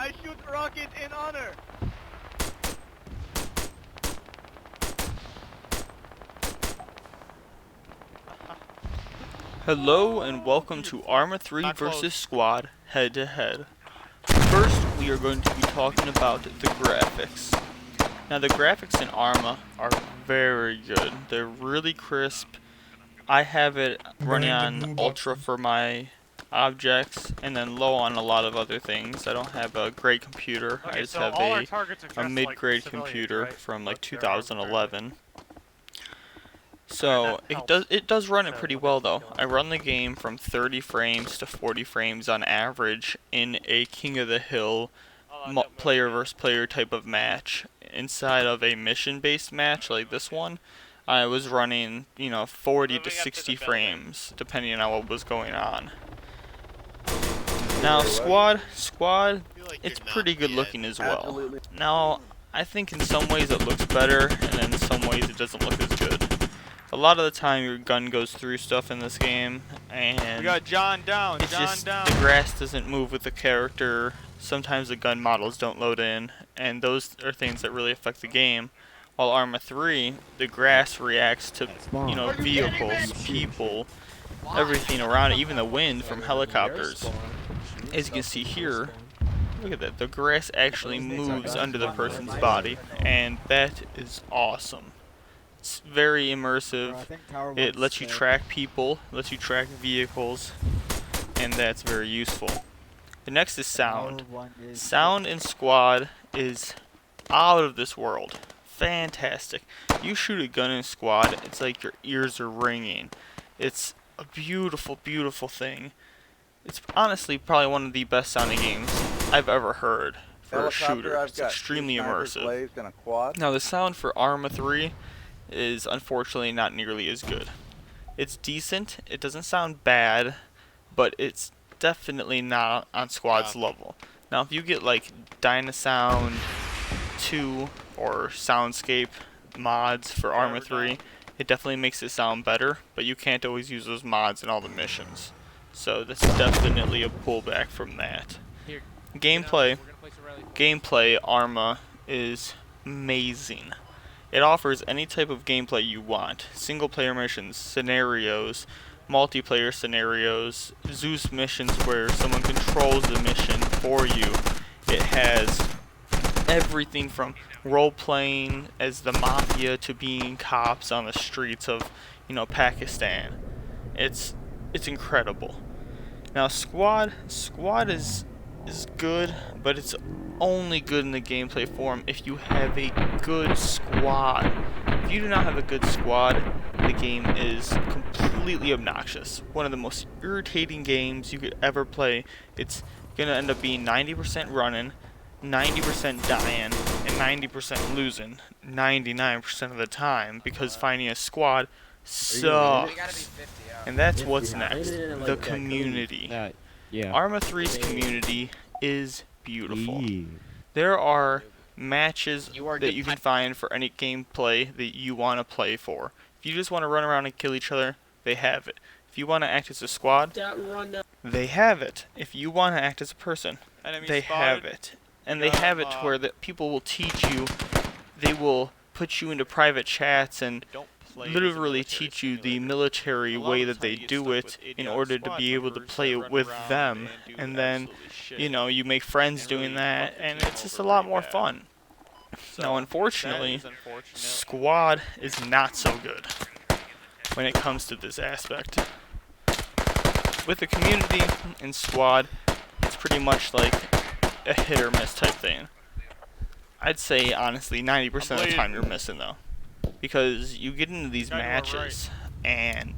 I shoot rocket in honor. Hello and welcome to Arma 3 versus Squad head to head. First, we are going to be talking about the graphics. Now, the graphics in Arma are very good. They're really crisp. I have it running on ultra for my objects and then low on a lot of other things. I don't have a great computer. I just have a mid-grade computer from like 2011. So it does run it pretty well though. I run the game from 30 frames to 40 frames on average in a King of the Hill player versus player type of match. Inside of a mission based match like this one, I was running, 40 to 60 frames depending on what was going on. Now squad, it's pretty good looking as well. Now I think in some ways it looks better and in some ways it doesn't look as good. A lot of the time your gun goes through stuff in this game, and We got John down. the grass doesn't move with the character. Sometimes the gun models don't load in, and those are things that really affect the game. While Arma 3, the grass reacts to, vehicles, people, everything around it, even the wind from helicopters. As you can see here, look at that, the grass actually moves under the person's body, and that is awesome. It's very immersive. It lets you track people, lets you track vehicles, and that's very useful. The next is sound. Sound in Squad is out of this world. Fantastic. You shoot a gun in Squad, it's like your ears are ringing. It's a beautiful, beautiful thing. It's honestly probably one of the best sounding games I've ever heard for a shooter. It's extremely immersive. Now the sound for Arma 3 is unfortunately not nearly as good. It's decent, it doesn't sound bad, but it's definitely not on Squad's level. Now if you get like Dynasound 2 or Soundscape mods for Arma 3, it definitely makes it sound better, but you can't always use those mods in all the missions. So that's definitely a pullback from that. Gameplay Arma is amazing. It offers any type of gameplay you want. Single player missions, scenarios, multiplayer scenarios, Zeus missions where someone controls the mission for you. It has everything from role-playing as the mafia to being cops on the streets of, Pakistan. It's incredible. Now Squad is good, but it's only good in the gameplay form if you have a good squad. If you do not have a good squad, the game is completely obnoxious. One of the most irritating games you could ever play. It's gonna end up being 90% running, 90% dying, and 90% losing 99% of the time because finding a squad sucks. And that's what's next. The community. Arma 3's community is beautiful. There are matches that you can find for any gameplay that you want to play for. If you just want to run around and kill each other, they have it. If you want to act as a squad, they have it. If you want to act as a person, they have it. And they have it to where that people will teach you, they will put you into private chats and literally teach you the military way that they do it in order to be able to play it with them, and then you make friends doing that, and it's just a lot more fun. Now unfortunately, Squad is not so good when it comes to this aspect. With the community in Squad, it's pretty much like a hit or miss type thing. I'd say honestly 90% of the time you're missing though. Because you get into these matches and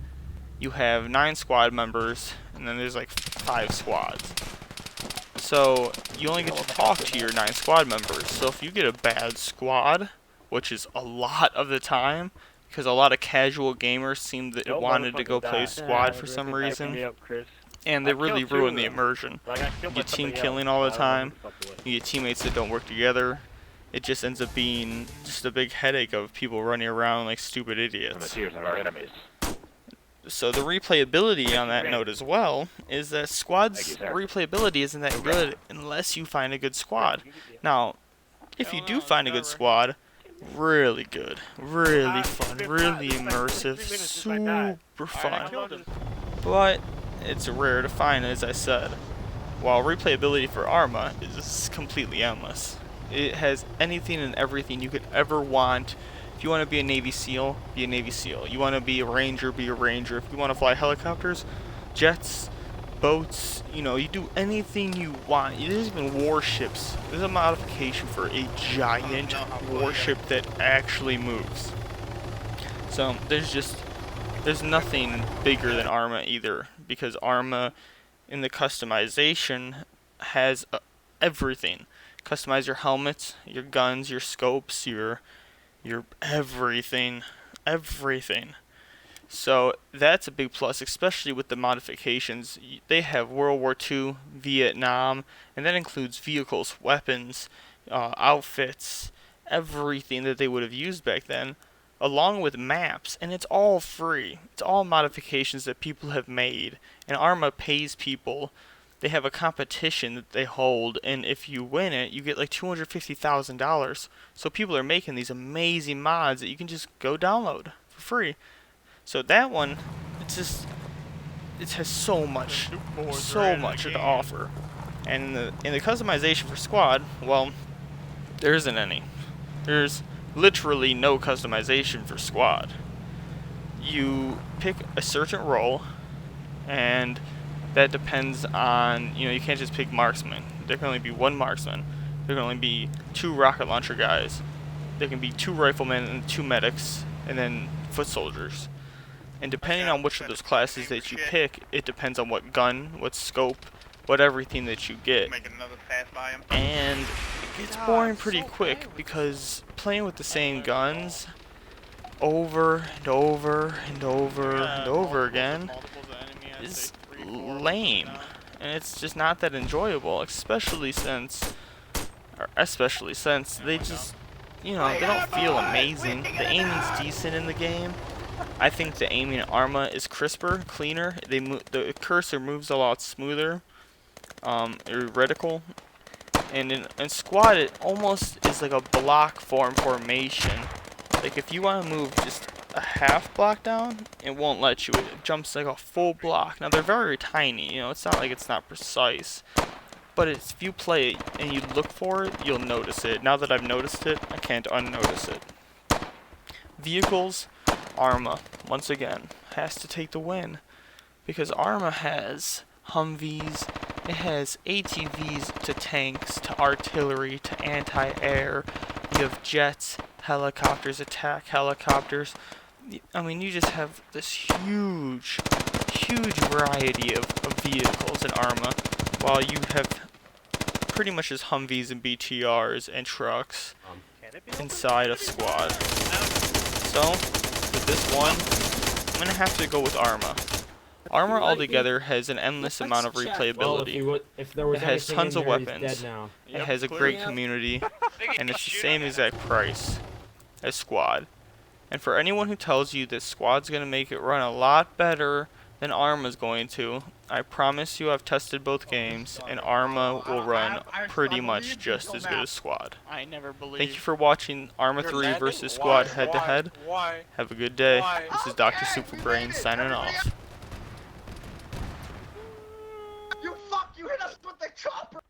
you have 9 squad members and then there's like 5 squads. So you only get to talk to your 9 squad members. So if you get a bad squad, which is a lot of the time, because a lot of casual gamers seem that wanted to go play squad for some reason, and they really ruin the immersion. You get team killing all the time, you get teammates that don't work together. It just ends up being just a big headache of people running around like stupid idiots. So the replayability on that note as well is that squad's replayability isn't that good unless you find a good squad. Now, if you do find a good squad, really good, really fun, really immersive, super fun. But it's rare to find, as I said. While replayability for Arma is completely endless. It has anything and everything you could ever want. If you want to be a Navy SEAL, be a Navy SEAL. You want to be a Ranger, be a Ranger. If you want to fly helicopters, jets, boats, you know, you do anything you want. There's even warships. There's a modification for a giant warship that actually moves. So there's nothing bigger than Arma either, because Arma in the customization has everything. Customize your helmets, your guns, your scopes, your everything. So that's a big plus, especially with the modifications. They have World War II, Vietnam, and that includes vehicles, weapons, outfits, everything that they would have used back then, along with maps, and it's all free. It's all modifications that people have made, and Arma pays people. They have a competition that they hold, and if you win it, you get like $250,000. So people are making these amazing mods that you can just go download for free. So that one, it has so much to offer. And in the customization for squad, well, there isn't any. There's literally no customization for squad. You pick a certain role, and that depends on, you can't just pick marksman. There can only be one marksman. There can only be 2 rocket launcher guys. There can be 2 riflemen and 2 medics, and then foot soldiers. And depending on which of those classes that you pick, it depends on what gun, what scope, what everything that you get. And it gets boring pretty quick, because playing with the same guns over and over and over and over again is lame, and it's just not that enjoyable, especially since they just, they don't feel amazing. The aiming's decent in the game. I think the aiming in Arma is crisper, cleaner. The cursor moves a lot smoother, reticle, and in squad it almost is like a block formation. Like if you want to move just a half block down, it won't let you. It jumps like a full block. Now they're very tiny, it's not like it's not precise, but if you play it and you look for it, you'll notice it. Now that I've noticed it, I can't unnotice it. Vehicles, Arma, once again, has to take the win, because Arma has Humvees, it has ATVs to tanks, to artillery, to anti-air, you have jets, helicopters, attack helicopters. I mean, you just have this huge variety of vehicles in Arma, while you have pretty much just Humvees and BTRs and trucks inside a squad. So, with this one, I'm going to have to go with Arma. Arma altogether has an endless amount of replayability. It has tons of weapons, it has a great community, and it's the same exact price as Squad. And for anyone who tells you that Squad's going to make it run a lot better than Arma's going to, I promise you I've tested both games, and Arma will run pretty much just as good as Squad. Thank you for watching Arma 3 versus Squad head-to-head. Have a good day. This is Dr. Superbrain signing off. You hit us with the chopper!